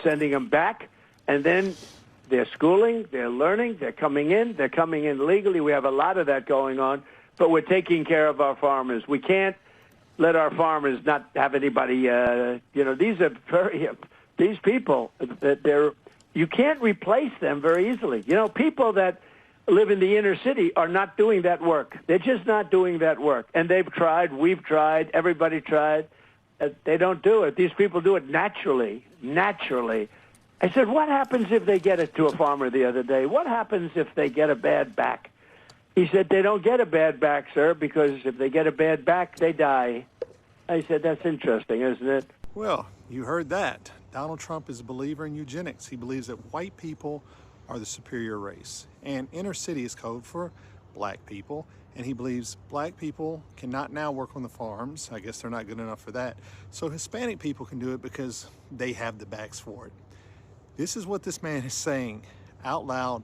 sending them back, and then they're schooling, they're learning, they're coming in legally. We have a lot of that going on, but we're taking care of our farmers. We can't let our farmers not have anybody, these people, you can't replace them very easily. People that live in the inner city are not doing that work. They're just not doing that work. And they've tried, we've tried, everybody tried. They don't do it. These people do it naturally. I said, what happens if they get it to a farmer the other day? What happens if they get a bad back? He said, they don't get a bad back, sir, because if they get a bad back, they die. I said, that's interesting, isn't it? Well, you heard that. Donald Trump is a believer in eugenics. He believes that white people are the superior race, and inner city is code for black people, and he believes black people cannot now work on the farms. I guess they're not good enough for that. So Hispanic people can do it because they have the backs for it. This is what this man is saying out loud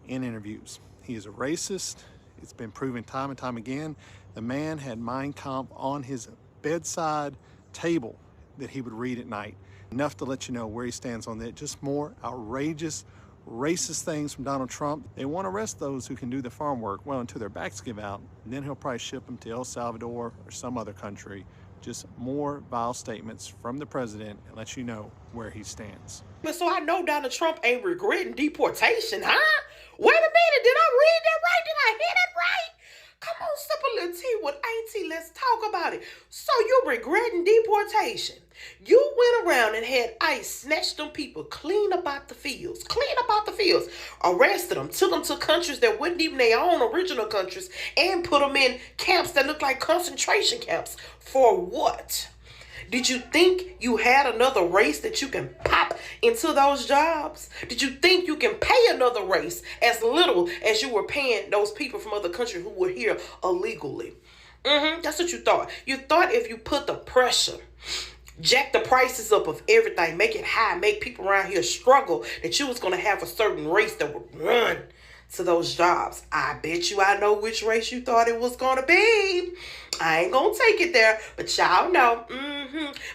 in interviews. He is a racist. It's been proven time and time again. The man had Mein Kampf on his bedside table that he would read at night. Enough to let you know where he stands on that. Just more outrageous, racist things from Donald Trump. They want to arrest those who can do the farm work, well, until their backs give out. And then he'll probably ship them to El Salvador or some other country. Just more vile statements from the president and let you know where he stands. So I know Donald Trump ain't regretting deportation, huh? Wait a minute, did I read that right? Did I hear that right? Come on, sip a little tea with Auntie. Let's talk about it. So you regretting deportation. You went around and had ICE snatch them people clean about the fields. Arrested them, took them to countries that wasn't even their own original countries, and put them in camps that looked like concentration camps. For what? Did you think you had another race that you can pop into those jobs? Did you think you can pay another race as little as you were paying those people from other countries who were here illegally? That's what you thought. You thought if you put the pressure, jack the prices up of everything, make it high, make people around here struggle, that you was going to have a certain race that would run to those jobs. I bet you I know which race you thought it was going to be. I ain't going to take it there, but y'all know.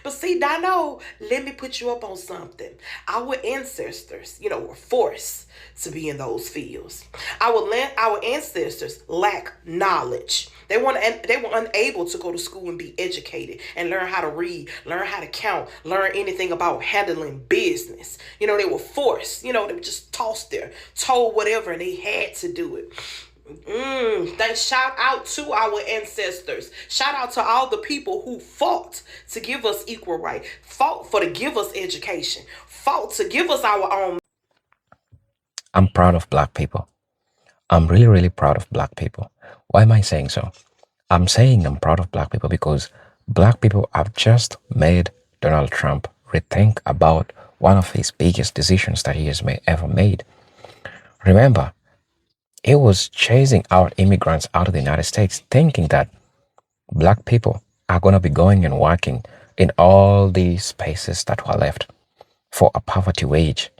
But see, Dino, let me put you up on something. Our ancestors, were forced to be in those fields. Our ancestors lack knowledge. They were unable to go to school and be educated and learn how to read, learn how to count, learn anything about handling business. They were forced. They were just tossed there, told whatever, and they had to do it. Shout out to our ancestors. Shout out to all the people who fought to give us equal right, fought to give us education, fought to give us our own. I'm proud of black people. I'm really, really proud of black people. Why am I saying so? I'm saying I'm proud of black people because black people have just made Donald Trump rethink about one of his biggest decisions that he has ever made. Remember, he was chasing out immigrants out of the United States, thinking that black people are going to be going and working in all these spaces that were left for a poverty wage.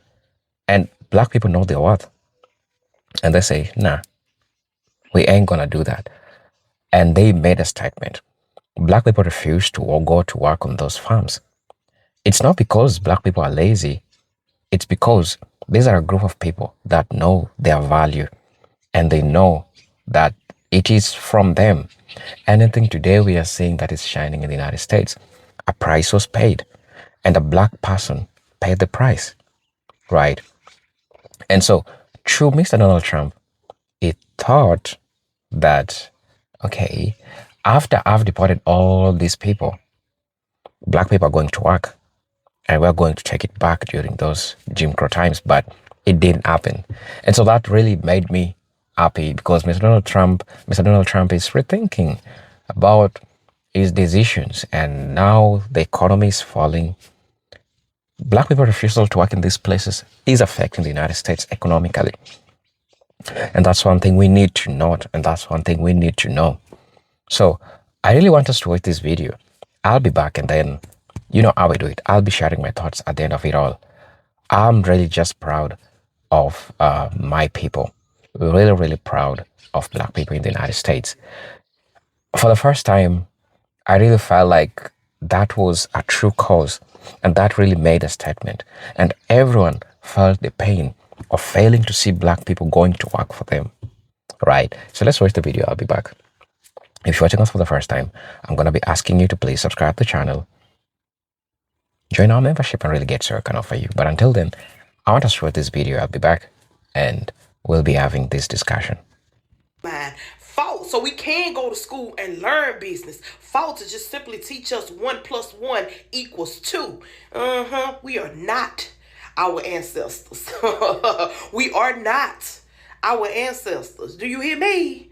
And black people know their worth. And they say, nah, we ain't going to do that. And they made a statement. Black people refuse to go to work on those farms. It's not because black people are lazy. It's because these are a group of people that know their value. And they know that it is from them. Anything today we are seeing that is shining in the United States, a price was paid. And a black person paid the price, right? And so, through Mr. Donald Trump, he thought that, okay, after I've deported all these people, black people are going to work. And we're going to take it back during those Jim Crow times. But it didn't happen. And so that really made me happy because Mr. Donald Trump is rethinking about his decisions, and now the economy is falling. Black people's refusal to work in these places is affecting the United States economically. And that's one thing we need to note, and that's one thing we need to know. So I really want us to watch this video. I'll be back, and then you know how I do it. I'll be sharing my thoughts at the end of it all. I'm really just proud of my people. Really, really proud of black people in the United States. For the first time, I really felt like that was a true cause, and that really made a statement. And everyone felt the pain of failing to see black people going to work for them. Right? So let's watch the video. I'll be back. If you're watching us for the first time, I'm going to be asking you to please subscribe to the channel, join our membership, and really get so I can offer you. But until then, I want us to watch this video. I'll be back and we'll be having this discussion. Fought so we can go to school and learn business. Fought to just simply teach us 1 + 1 = 2. We are not our ancestors. We are not our ancestors. Do you hear me?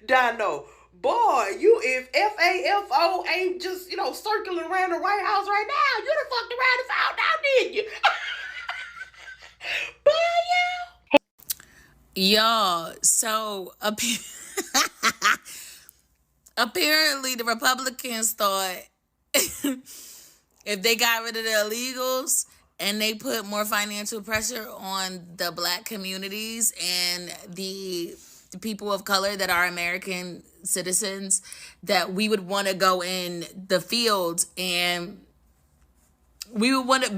Dino. Boy, you if FAFO ain't just, circling around the White House right now, you done fucked around and found out, didn't you? Bye, y'all. So apparently the Republicans thought if they got rid of the illegals and they put more financial pressure on the black communities and the people of color that are American citizens, that we would want to go in the fields and we would want to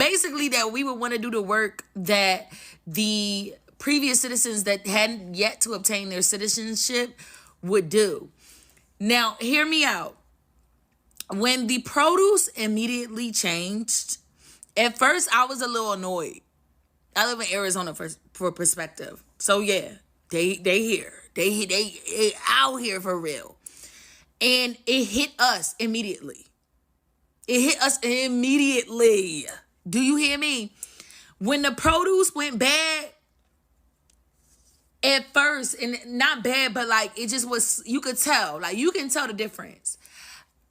do the work that the previous citizens that hadn't yet to obtain their citizenship would do. Now, hear me out. When the produce immediately changed, at first I was a little annoyed. I live in Arizona for perspective. So yeah, they here. They out here for real. And it hit us immediately. Do you hear me? When the produce went bad, at first, and not bad, but like it just was, you could tell. Like you can tell the difference.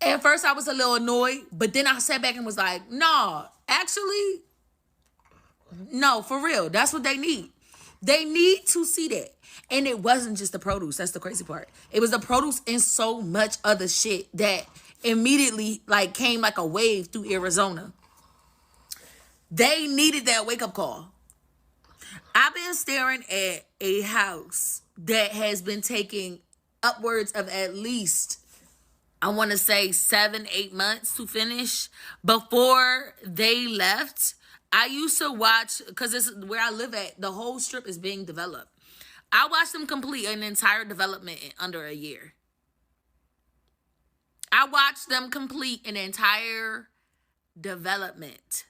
At first I was a little annoyed, but then I sat back and was like, no, actually, no, for real. That's what they need. They need to see that. And it wasn't just the produce. That's the crazy part. It was the produce and so much other shit that immediately like came like a wave through Arizona. They needed that wake-up call. I've been staring at a house that has been taking upwards of at least, I want to say 7-8 months to finish. Before they left, I used to watch, because this is where I live at, the whole strip is being developed. I watched them complete an entire development in under a year. I watched them complete an entire development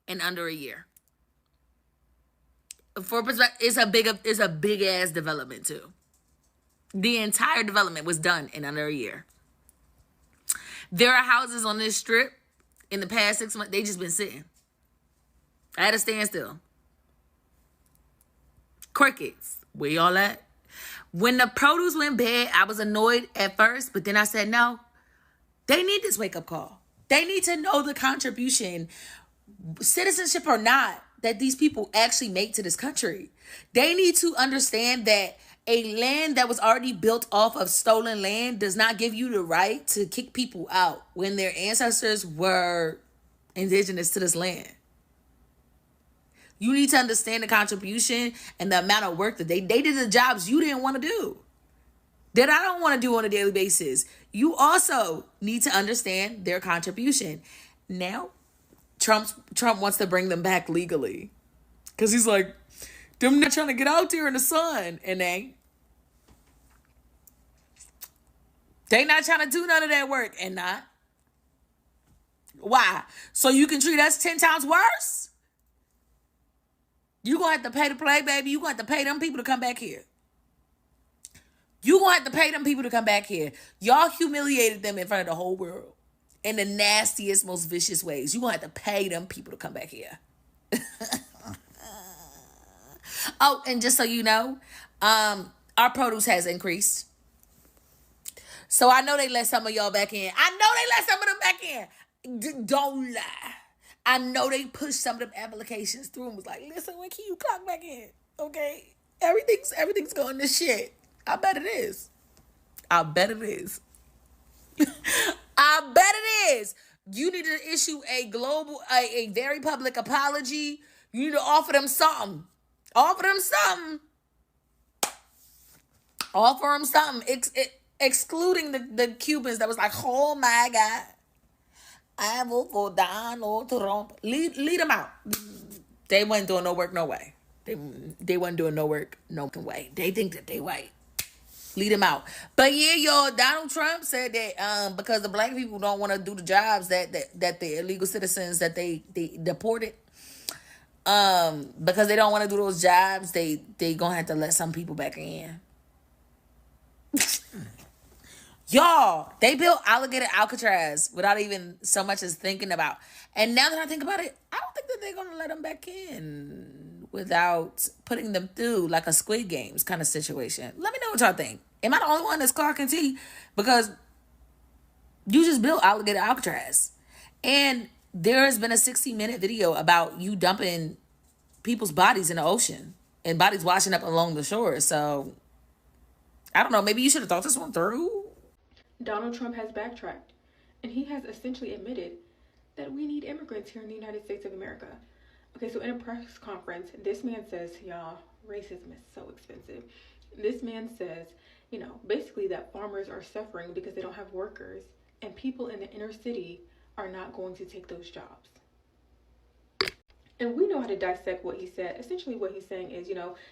in under a year. For perspective, it's a big ass development too. The entire development was done in under a year. There are houses on this strip in the past 6 months, they just been sitting. I had to stand still. Crickets. Where y'all at? When the produce went bad, I was annoyed at first, but then I said, no, they need this wake-up call. They need to know the contribution, citizenship or not, that these people actually make to this country. They need to understand that a land that was already built off of stolen land does not give you the right to kick people out when their ancestors were indigenous to this land. You need to understand the contribution and the amount of work that they did the jobs you didn't want to do, that I don't want to do on a daily basis. You also need to understand their contribution. Now, Trump wants to bring them back legally because he's like, them not trying to get out there in the sun, and they not trying to do none of that work, and not. Why? So you can treat us 10 times worse? You gonna have to pay to play, baby. You gonna have to pay them people to come back here. Y'all humiliated them in front of the whole world in the nastiest, most vicious ways. You gonna have to pay them people to come back here. Oh, and just so you know, our produce has increased. So I know they let some of y'all back in. Don't lie. I know they pushed some of them applications through and was like, listen, when can you clock back in? Okay? Everything's going to shit. I bet it is. I bet it is. You need to issue a very public apology. You need to offer them something. excluding the Cubans that was like, oh my God, I vote for Donald Trump. Lead them out. They wasn't doing no work, no way. They wasn't doing no work, no way. They think that they white. Lead them out. But yeah, y'all, Donald Trump said that because the black people don't want to do the jobs that the illegal citizens that they deported, because they don't want to do those jobs, they gonna have to let some people back in. Y'all, they built alligator Alcatraz without even so much as thinking about. And now that I think about it, I don't think that they're going to let them back in without putting them through like a Squid Games kind of situation. Let me know what y'all think. Am I the only one that's Clark and T? Because you just built alligator Alcatraz. And there has been a 60-minute video about you dumping people's bodies in the ocean and bodies washing up along the shore. So, I don't know. Maybe you should have thought this one through. Donald Trump has backtracked, and he has essentially admitted that we need immigrants here in the United States of America. Okay, so in a press conference, this man says, y'all, racism is so expensive. This man says, basically that farmers are suffering because they don't have workers, and people in the inner city are not going to take those jobs. And we know how to dissect what he said. Essentially what he's saying is,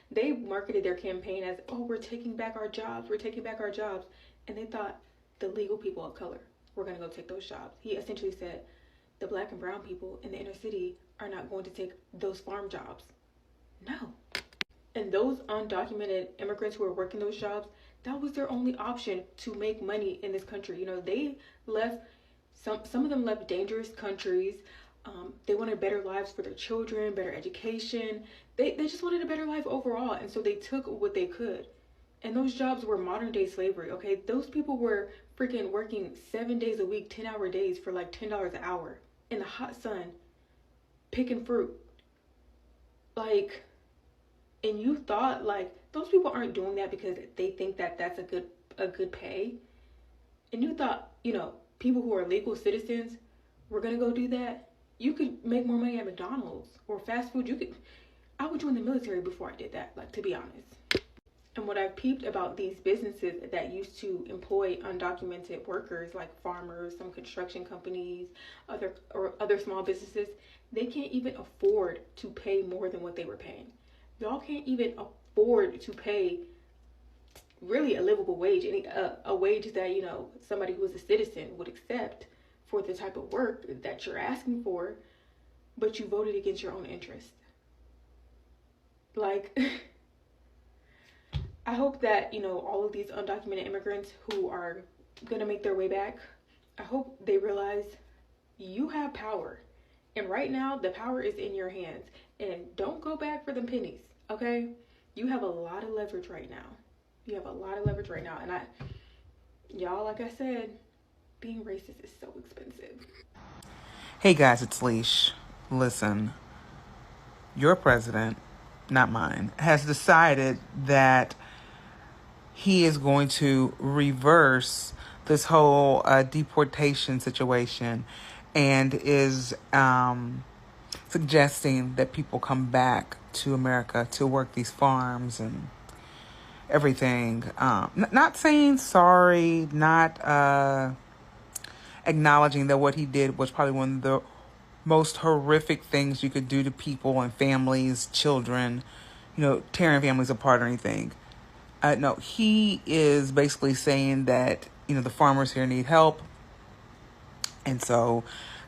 they marketed their campaign as, oh, we're taking back our jobs, and they thought the legal people of color were going to go take those jobs. He essentially said the black and brown people in the inner city are not going to take those farm jobs. No. And those undocumented immigrants who are working those jobs, that was their only option to make money in this country. They left, some of them left dangerous countries. They wanted better lives for their children, better education. They just wanted a better life overall. And so they took what they could. And those jobs were modern day slavery, okay? Those people were freaking working 7 days a week, 10-hour days for like $10 an hour in the hot sun, picking fruit. And you thought those people aren't doing that because they think that that's a good pay. And you thought, people who are legal citizens were going to go do that. You could make more money at McDonald's or fast food. I would join the military before I did that, to be honest. And what I've peeped about these businesses that used to employ undocumented workers, like farmers, some construction companies, other small businesses, they can't even afford to pay more than what they were paying. Y'all can't even afford to pay really a livable wage, a wage that, somebody who is a citizen would accept for the type of work that you're asking for, but you voted against your own interest. I hope that, all of these undocumented immigrants who are going to make their way back, I hope they realize you have power. And right now, the power is in your hands. And don't go back for them pennies, okay? You have a lot of leverage right now. And y'all, like I said, being racist is so expensive. Hey guys, it's Leash. Listen, your president, not mine, has decided that he is going to reverse this whole deportation situation and is suggesting that people come back to America to work these farms and everything. Not saying sorry, not acknowledging that what he did was probably one of the most horrific things you could do to people and families, children, tearing families apart or anything. No, he is basically saying that, the farmers here need help. And so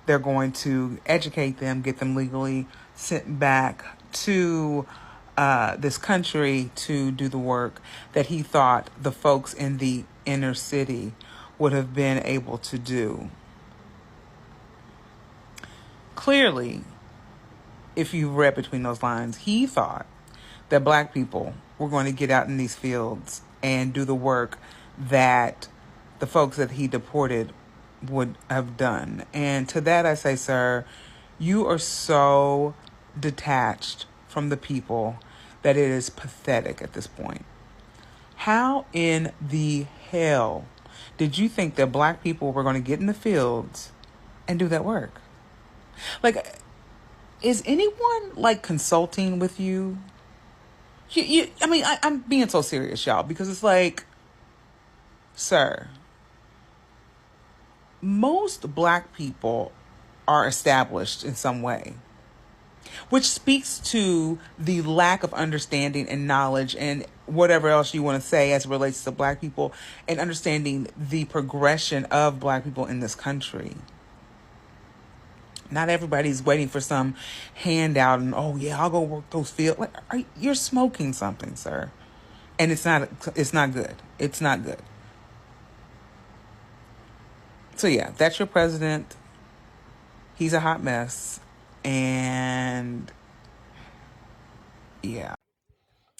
they're going to educate them, get them legally sent back to this country to do the work that he thought the folks in the inner city would have been able to do. Clearly, if you read between those lines, he thought that black people were going to get out in these fields and do the work that the folks that he deported would have done. And to that I say, sir, you are so detached from the people that it is pathetic at this point. How in the hell did you think that black people were going to get in the fields and do that work? Is anyone consulting with you? I'm being so serious, y'all, because it's Sir, most black people are established in some way, which speaks to the lack of understanding and knowledge and whatever else you want to say as it relates to black people and understanding the progression of black people in this country. Not everybody's waiting for some handout and, oh yeah, I'll go work those fields. You're smoking something, sir. And it's not good. It's not good. So yeah, that's your president. He's a hot mess. And yeah.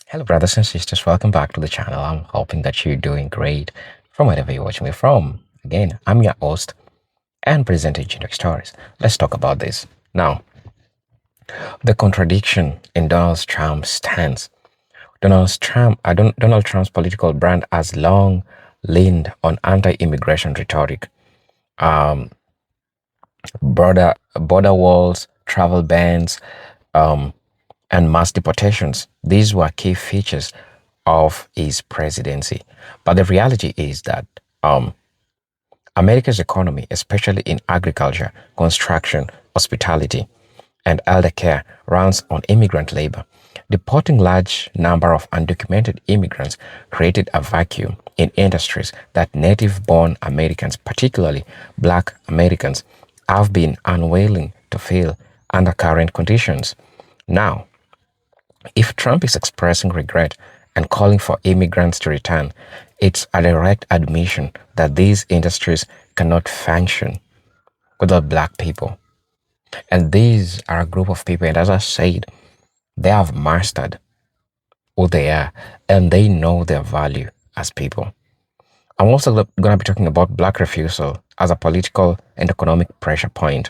Hello, brothers and sisters. Welcome back to the channel. I'm hoping that you're doing great from wherever you're watching me from. Again, I'm your host and presenter, Eugenics Stories. Let's talk about this. Now, the contradiction in Donald Trump's stance. Donald Trump's political brand has long leaned on anti-immigration rhetoric, border walls, travel bans, and mass deportations. These were key features of his presidency. But the reality is that America's economy, especially in agriculture, construction, hospitality, and elder care, runs on immigrant labor. Deporting large number of undocumented immigrants created a vacuum in industries that native-born Americans, particularly Black Americans, have been unwilling to fill under current conditions. Now, if Trump is expressing regret and calling for immigrants to return, it's a direct admission that these industries cannot function without Black people. And these are a group of people, and as I said, they have mastered who they are and they know their value as people. I'm also going to be talking about Black refusal as a political and economic pressure point.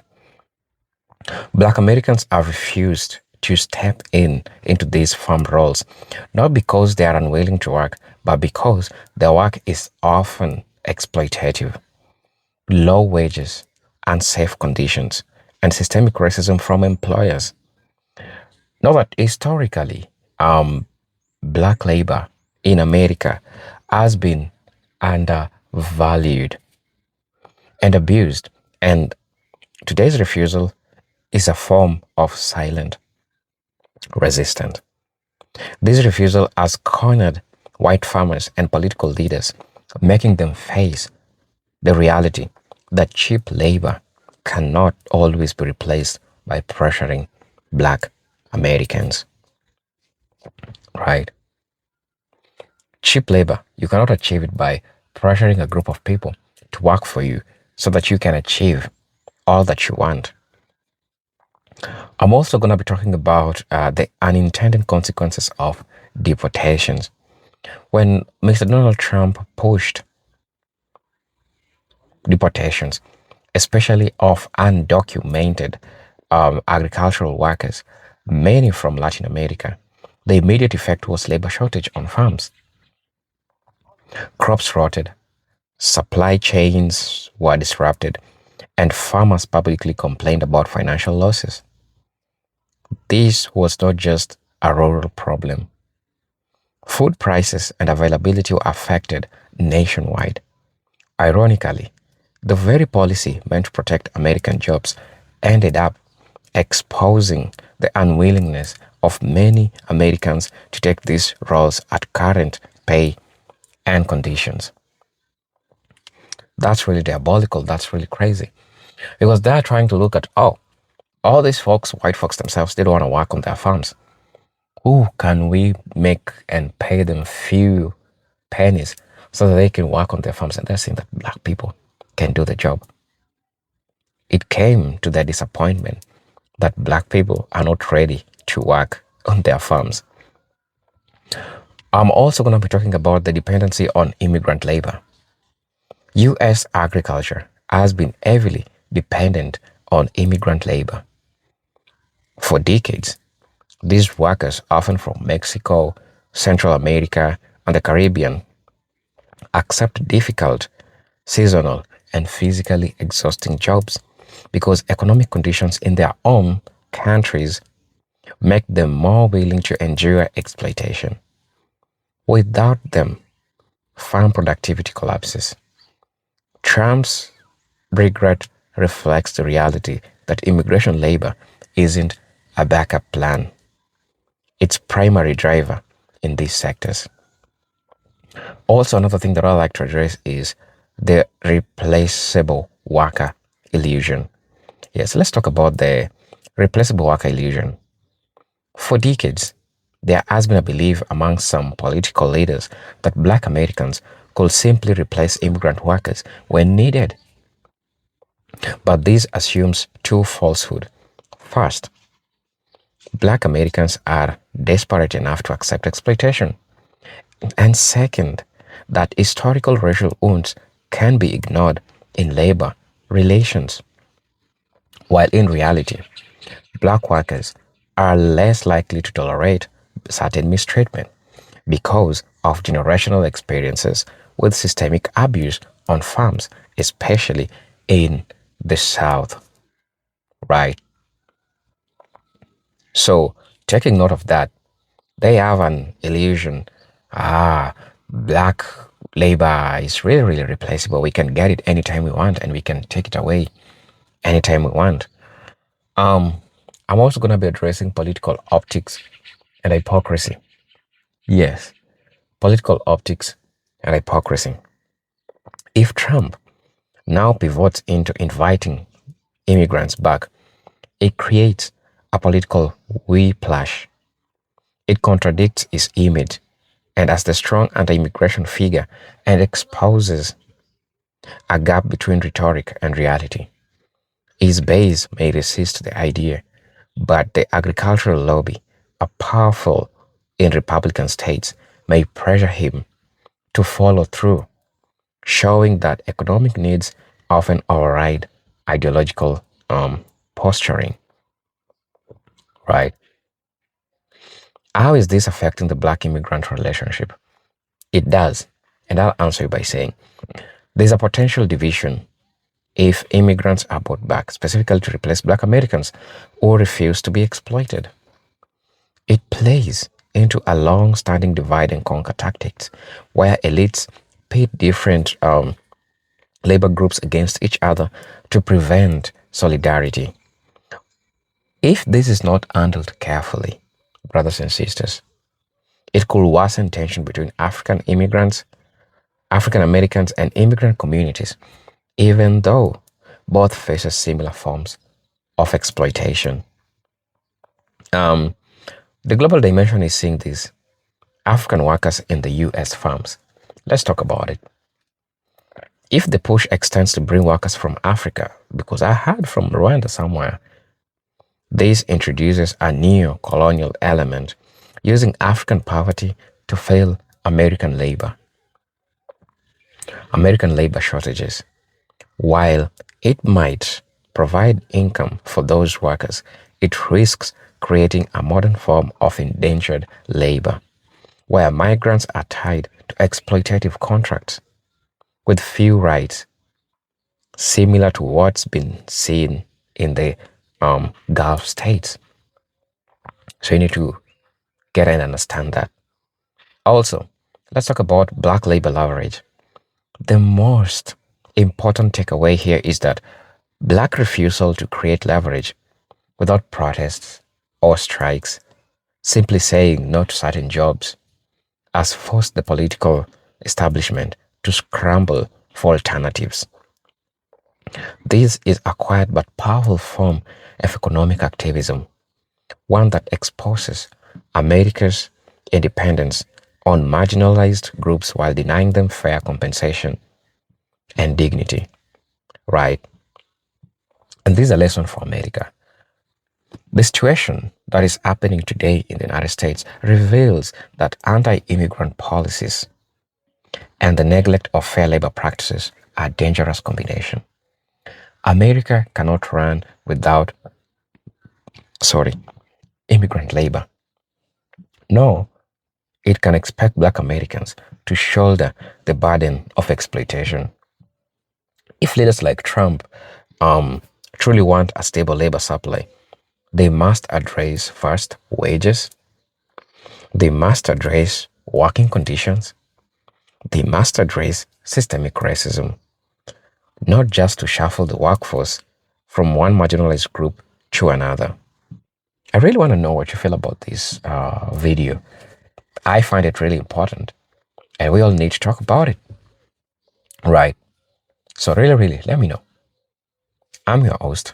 Black Americans have refused to step into these farm roles, not because they are unwilling to work, but because their work is often exploitative. Low wages, unsafe conditions, and systemic racism from employers. Know that historically, Black labor in America has been undervalued and abused, and today's refusal is a form of silent resistance. This refusal has cornered white farmers and political leaders, making them face the reality that cheap labor cannot always be replaced by pressuring Black Americans. Right? Cheap labor, you cannot achieve it by pressuring a group of people to work for you so that you can achieve all that you want. I'm also going to be talking about the unintended consequences of deportations. When Mr. Donald Trump pushed deportations, especially of undocumented agricultural workers, many from Latin America, the immediate effect was labor shortage on farms. Crops rotted, supply chains were disrupted, and farmers publicly complained about financial losses. This was not just a rural problem. Food prices and availability were affected nationwide. Ironically, the very policy meant to protect American jobs ended up exposing the unwillingness of many Americans to take these roles at current pay and conditions. That's really diabolical. That's really crazy. Because they're trying to look at, all these folks, white folks themselves, they don't want to work on their farms. Who can we make and pay them few pennies so that they can work on their farms? And they're saying that Black people can do the job. It came to their disappointment that Black people are not ready to work on their farms. I'm also going to be talking about the dependency on immigrant labor. U.S. agriculture has been heavily dependent on immigrant labor. For decades, these workers, often from Mexico, Central America, and the Caribbean, accept difficult, seasonal, and physically exhausting jobs because economic conditions in their own countries make them more willing to endure exploitation. Without them, farm productivity collapses. Trump's regret reflects the reality that immigration labor isn't a backup plan, its primary driver in these sectors. Also, another thing that I like to address is the replaceable worker illusion. Yes, let's talk about the replaceable worker illusion. For decades, there has been a belief among some political leaders that black Americans could simply replace immigrant workers when needed. But this assumes two falsehoods. First, black Americans are desperate enough to accept exploitation. And second, that historical racial wounds can be ignored in labor relations, while in reality, black workers are less likely to tolerate certain mistreatment because of generational experiences with systemic abuse on farms, especially in the South, right? So, taking note of that, they have an illusion. Black labor is really, really replaceable. We can get it anytime we want and we can take it away anytime we want. Um, I'm also going to be addressing political optics and hypocrisy. Yes, political optics and hypocrisy. If Trump now pivots into inviting immigrants back, it creates a political whiplash. It contradicts his image and as the strong anti-immigration figure and exposes a gap between rhetoric and reality. His base may resist the idea, but the agricultural lobby, a powerful in Republican states, may pressure him to follow through, showing that economic needs often override ideological posturing, right? How is this affecting the black immigrant relationship? It does. And I'll answer you by saying there's a potential division if immigrants are brought back, specifically to replace black Americans who refuse to be exploited. It plays into a long standing divide and conquer tactics where elites pit different labor groups against each other to prevent solidarity. If this is not handled carefully, brothers and sisters, it could worsen tension between African immigrants, African Americans, and immigrant communities, even though both faces similar forms of exploitation. Um, the global dimension is seeing these African workers in the US farms. Let's talk about it. If the push extends to bring workers from Africa, because I heard from Rwanda somewhere, this introduces a neo colonial element using African poverty to fail American labor shortages. While it might provide income for those workers, it risks creating a modern form of indentured labor, where migrants are tied to exploitative contracts with few rights, similar to what's been seen in the Gulf states. So you need to get and understand that. Also, let's talk about black labor leverage. The most important takeaway here is that black refusal to create leverage without protests or strikes, simply saying no to certain jobs, has forced the political establishment to scramble for alternatives. This is a quiet but powerful form of economic activism, one that exposes America's independence on marginalized groups while denying them fair compensation and dignity, right? And this is a lesson for America. The situation that is happening today in the United States reveals that anti-immigrant policies and the neglect of fair labor practices are a dangerous combination. America cannot run without, immigrant labor. No, it can expect Black Americans to shoulder the burden of exploitation. If leaders like Trump truly want a stable labor supply, they must address first wages, they must address working conditions, the mastered race, systemic racism, not just to shuffle the workforce from one marginalized group to another. I really want to know what you feel about this video. I find it really important, and we all need to talk about it. Right. So really, let me know. I'm your host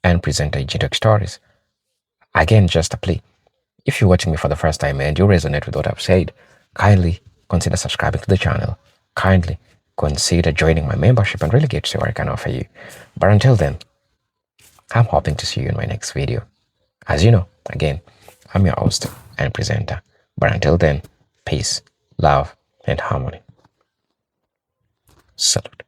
and presenter, Eugenics Stories. Again, just a plea. If you're watching me for the first time and you resonate with what I've said, kindly consider subscribing to the channel. Kindly consider joining my membership and really get to see what I can offer you. But until then, I'm hoping to see you in my next video. As you know, again, I'm your host and presenter. But until then, peace, love, and harmony. Salute.